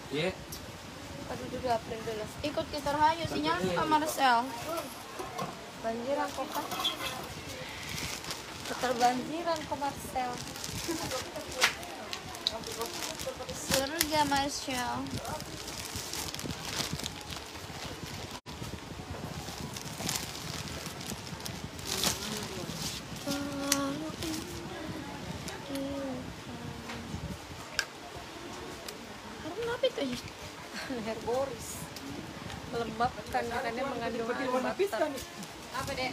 Iya. Aduh dulu April dulu. Ikut kita rahayu sinyal Kak Marcel. Banjiran kok Kak. Keterbanjiran kok Marcel. Surga Marcel. Karena apa itu? Hair Boris. Melembabkan karena mengandung Warna peach kan? apa deh?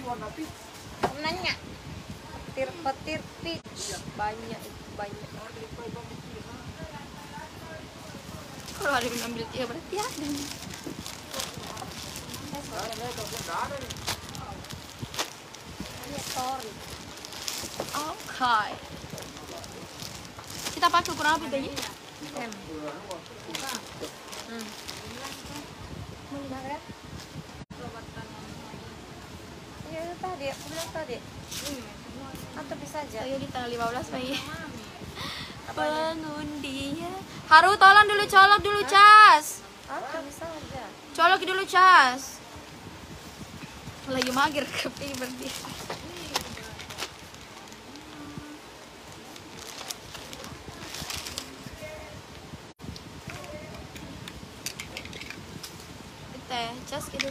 Warna peach. Nanya. Petir peach banyak. Kalau ada yang ambil dia berarti ada. Ini sorry. Oke. Kita pakai ukuran apa tadi? M. Mau lima kan? Iya itu tadi, aku bilang tadi. Atau bisa aja. Saya di tanggal 15 Mei. Pengundian. Haru tolong dulu colok dulu cas. Atau bisa aja. Colok dulu cas. Lagi mager kepi berarti. Teh, cas gitu.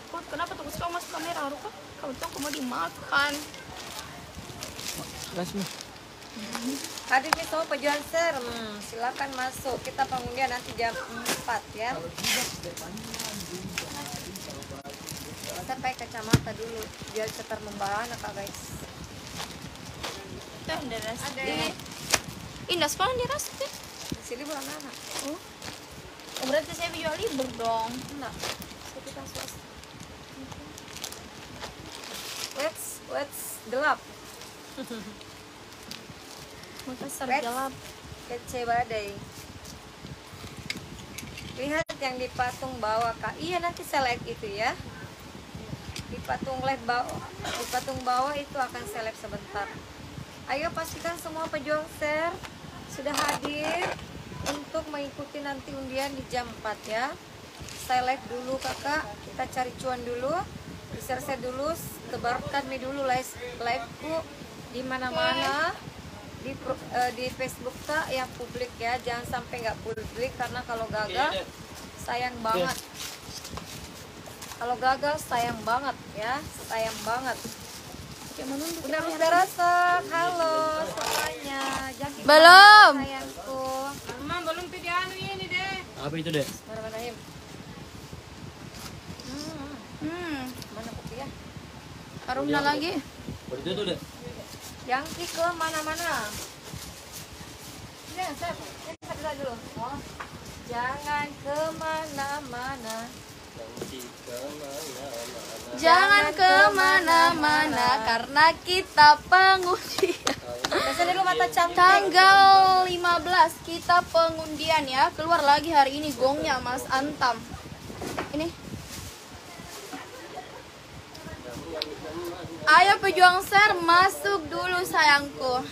Kok kenapa tuh kau masuk kamera Haru kah? Kau tuh mau dimakan. Gas nih. Hadir nih semua pejuang ser, silakan masuk. Kita pengundian nanti jam 4 ya. Kita pakai kacamata dulu biar cetar membahana Kak guys. Teh, indah rasti. Indah sekolah di rasti. Di sini bulan mana? Oh, berarti saya jual libur dong. Enggak. Kita swasta. Let's gelap. Makassar Let's gelap. Kece badai. Lihat yang di patung bawah Kak. Iya nanti seleb itu ya. Di patung bawah itu akan seleb sebentar. Ayo pastikan semua pejuang share sudah hadir untuk mengikuti nanti undian di jam 4 ya. Saya live dulu kakak, kita cari cuan dulu, share dulu, tebarkan dulu live-ku di mana-mana. Di Facebook Kak yang publik ya, jangan sampai nggak publik karena kalau gagal sayang banget. Kalau gagal sayang banget ya, sayang banget. Udah rasa, halo semuanya. Jaki Belum. sayangku. Mama belum pidian ini deh. Apa itu deh? Bismillahirrahmanirrahim. Mana kopi ya? Harumnya lagi. Itu tuh deh. Jangki ke mana-mana. Ini saya dulu. Oh. Jangan kemana-mana. Jangan kemana-mana karena kita pengundian. Biasanya dulu mata cantik. Tanggal 15 kita pengundian ya. Keluar lagi hari ini gongnya Mas Antam. Ini. Ayo pejuang share masuk dulu sayangku.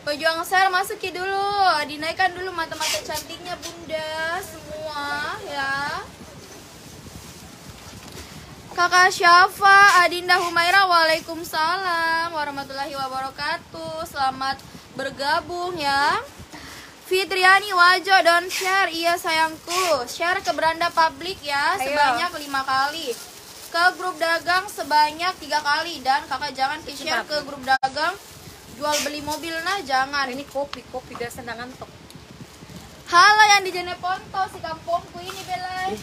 Pejuang share masuki dulu. Dinaikkan dulu mata-mata cantiknya Bunda semua ya. Kakak Syafa, Adinda Humaira, waalaikumsalam warahmatullahi wabarakatuh. Selamat bergabung ya. Fitriani Wajo don't share, iya sayangku. Share ke beranda publik ya sebanyak 5 kali. Ke grup dagang sebanyak 3 kali dan kakak jangan share ke grup dagang jual beli mobil nah jangan. Ini kopi biar senang ngantuk. Halo yang di Jeneponto si kampungku ini belai.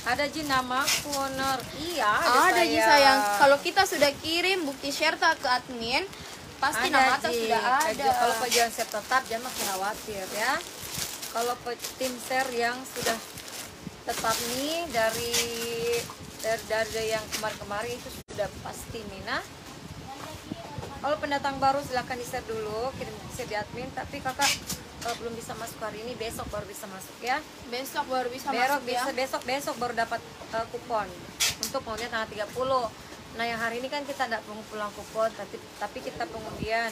Ada Ji namaku honor. Iya, Ada Ji sayang. Kalau kita sudah kirim bukti share tak ke admin, pasti nama atas Ji. sudah ada. Kalau pejuang share tetap jangan makin khawatir ya. Kalau tim share yang sudah tetap nih dari yang kemarin itu sudah pasti Mina. Kalau pendatang baru silahkan di share dulu, kirim share di admin. Tapi kakak kalau belum bisa masuk hari ini besok baru bisa masuk ya. Besok baru bisa masuk ya. Besok baru dapat kupon untuk maunya tanggal 30. Nah yang hari ini kan kita tidak pulang kupon, tapi kita pengundian.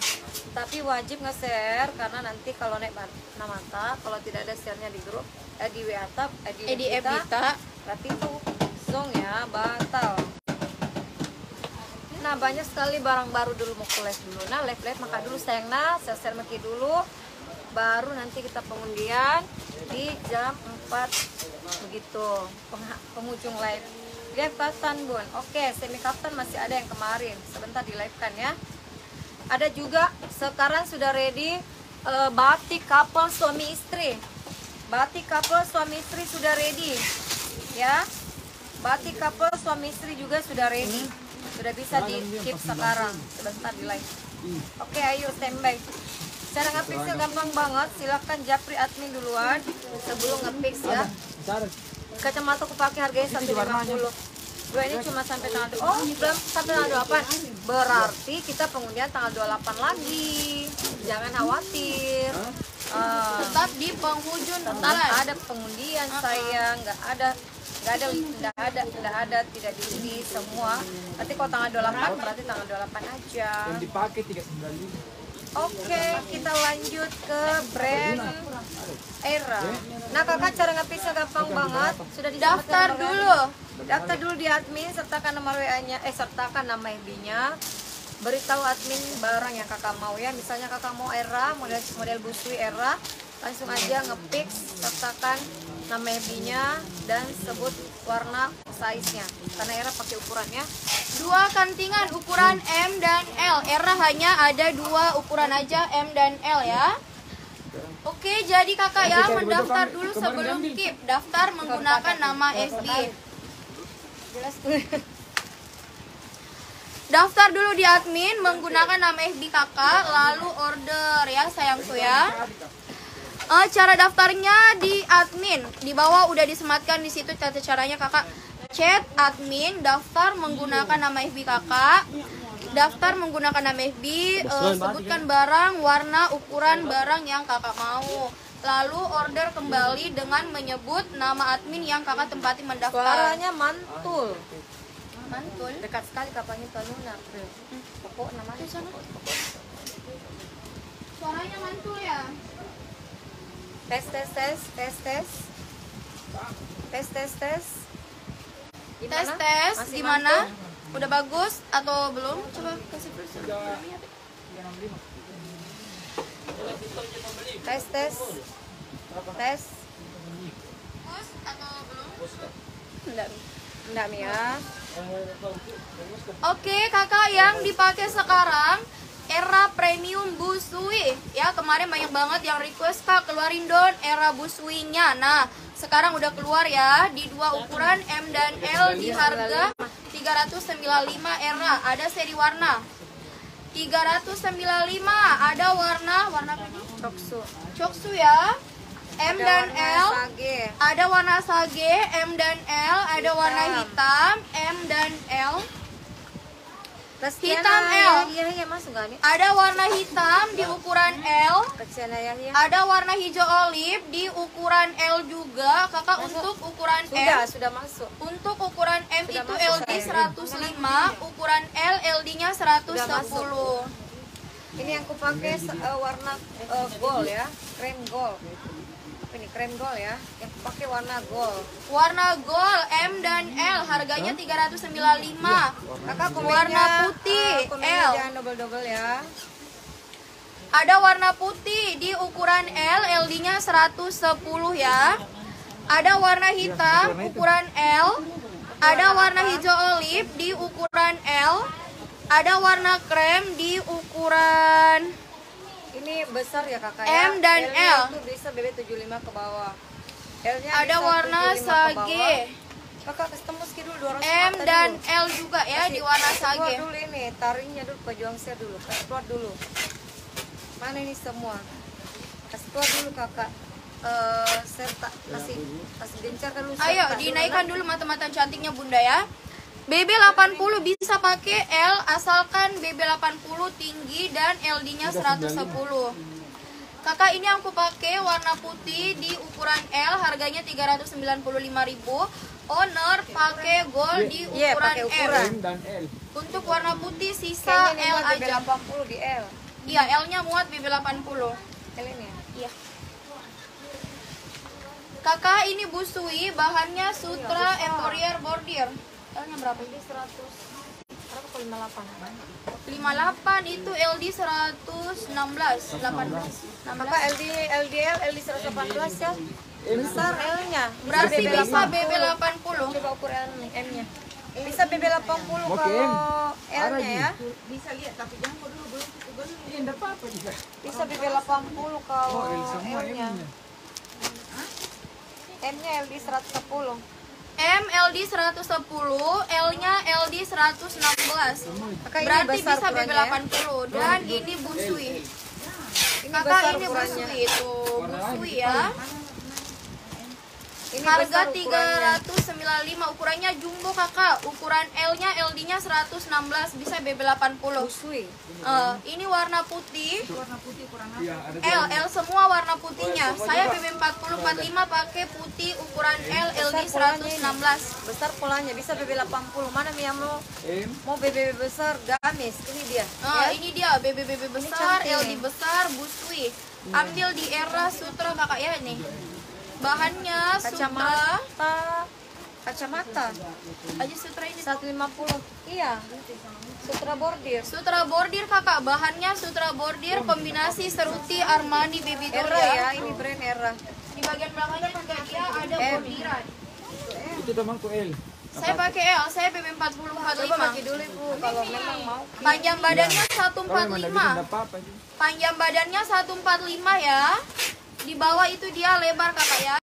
Tapi wajib nge-share karena nanti kalau naik mata, kalau tidak ada share-nya di grup, di WA tab, di kita, berarti itu zong ya, batal. Nah banyak sekali barang baru dulu mau ke live dulu. Nah live maka dulu sayang nah, share maki dulu. Baru nanti kita pengundian di jam 4 begitu penghujung live. Live kaftan bun, oke semi kaftan masih ada yang kemarin, sebentar di live kan ya. Ada juga sekarang sudah ready batik couple suami istri. Batik couple suami istri sudah ready ya. Batik couple suami istri juga sudah ready, sudah bisa di keep sekarang, sebentar di live. Oke ayo standby. Cara nge-fixnya gampang banget, silahkan japri admin duluan sebelum nge-fix ya. Kacamata aku pakai harganya 150. Dua ini cuma sampai tanggal belum sampai tanggal 28. Berarti kita pengundian tanggal 28 lagi. Jangan khawatir. Tetap di penghujung bulan. Ada pengundian saya, nggak ada tidak di semua. Nanti kalau tanggal 28 berarti tanggal 28 aja. Yang dipakai 395. Oke, kita lanjut ke brand Era. Nah kakak cara nge-fixnya gampang banget. Sudah Daftar dulu. Daftar dulu di admin, sertakan nomor WA-nya, sertakan nama FB-nya. Beritahu admin barang yang kakak mau ya. Misalnya kakak mau Era, model busui Era, langsung aja nge-fix, sertakan nama FB-nya dan sebut warna size-nya. Karena Era pakai ukurannya. Dua kantingan ukuran M dan L. Era hanya ada dua ukuran aja, M dan L ya. Oke, jadi kakak ya mendaftar dulu sebelum keep. Daftar menggunakan nama FB. Jelas tuh. Daftar dulu di admin menggunakan nama FB kakak, lalu order ya sayangku ya. Cara daftarnya di admin, di bawah udah disematkan di situ tata caranya kakak. Chat admin, daftar menggunakan nama FB kakak. Daftar menggunakan nama FB, sebutkan barang, warna, ukuran barang yang kakak mau. Lalu order kembali dengan menyebut nama admin yang kakak tempati mendaftar. Suaranya mantul. Mantul. Dekat sekali kapalnya Tanuna. Pokok namanya. Suaranya mantul ya. Tes. Tes Masih gimana? mantul? Udah bagus atau belum? Coba kasih plus. Tes. Bagus atau belum? Enggak ya. Oke kakak, yang dipakai sekarang Era Premium Busui ya. Kemarin banyak banget yang request kak keluarin dong Era Busuinya. Nah sekarang udah keluar ya di dua ukuran M dan L di harga 395 Era. Ada seri warna 395, ada warna apa nih? Coksu ya. M dan L, ada warna sage, M dan L, ada warna hitam, M dan L. Hitam L. Iya masuk gak nih? Ada warna hitam di ukuran L. Ya. Ada warna hijau olive di ukuran L juga. Kakak untuk ukuran M. Sudah masuk. Untuk ukuran M Sudah itu masuk, LD sayang. 105, ukuran L LD-nya 110. Ini yang aku pakai warna gold ya, krem gold. Apa ini krem gold ya? Yang aku pakai warna gold. Warna gold M dan L harganya 395. Kakak Warna putih L. Jangan double ya. Ada warna putih di ukuran L, LD-nya 110 ya. Ada warna hitam ukuran L. Ada warna hijau olive di ukuran L. Ada warna krem di ukuran Ini besar ya kakak ya. M dan L-nya L. itu bisa BB75 ke bawah. L-nya Ada bisa warna 75 ke sage. bawah. Kakak kasih tembus dulu 200 M mata dan dulu. L juga ya di warna Keluar sage. dulu ini, taringnya dulu, pejuang share dulu. Kasih keluar dulu. Mana ini semua? Kasih keluar dulu kakak. Serta kasih gencarkan dulu. Ayo serta dinaikkan dulu. dulu mata-mata cantiknya bunda ya. BB80 bisa pakai L asalkan BB80 tinggi dan LD-nya 110. Kakak ini aku pakai warna putih di ukuran L harganya 395.000. owner pakai gold di Iya, ukuran pakai M. ukuran. M dan L. Untuk warna putih sisa Kayaknya ini L muat aja. BB80 di L. Iya, L-nya muat BB80. L ini ya. Iya. Kakak ini busui, bahannya sutra embroider bordir. L-nya berapa? Ini 100 berapa kali 58? 58 itu LD 116, 18. Maka LDL 118 ya. Besar L-nya. Berarti bisa BB80. Coba ukur L nih, M-nya. Bisa BB80 Oke, kalau L-nya ya. Bisa lihat tapi jangan dulu belum itu belum. Iya, enggak apa-apa juga. Bisa BB80 kalau Oh, L semua L-nya. M-nya. M-nya LD 110. M LD 110, L-nya LD 116. Maka ini Berarti besar bisa ukurannya ya. BB80 dan ini busui. Ini Kakak besar ini ukurannya. busui tuh, busui ya. Ini Harga besar ukurannya. 395, ukurannya jumbo kakak. Ukuran L-nya LD-nya 116, bisa BB80. Busui. Ini warna putih. Iya, ada L semua warna putihnya. Saya BB40 45 pakai putih ukuran L LD 116. Besar polanya bisa BB80. Mana nih yang M. mau BB besar gamis? Ini dia. Ya. Ini dia BB besar, cantik LD nih. besar, busui. Ambil di era sutra kakak ya nih. Bahannya sutra. Kacamata Aja sutra ini. 150. Iya. Sutra bordir. Sutra bordir kakak, bahannya sutra bordir kombinasi seruti Armani baby doll Era ya, ya. ini brand Era. Di bagian belakangnya juga dia ada M. bordiran. Itu temanku L. Saya pakai L, saya BB40 Coba 45. pakai dulu Ibu kalau memang mau. Panjang badannya Kalau memang enggak bisa 145. enggak apa-apa juga. Panjang badannya 145 ya. Di bawah itu dia lebar kakak ya.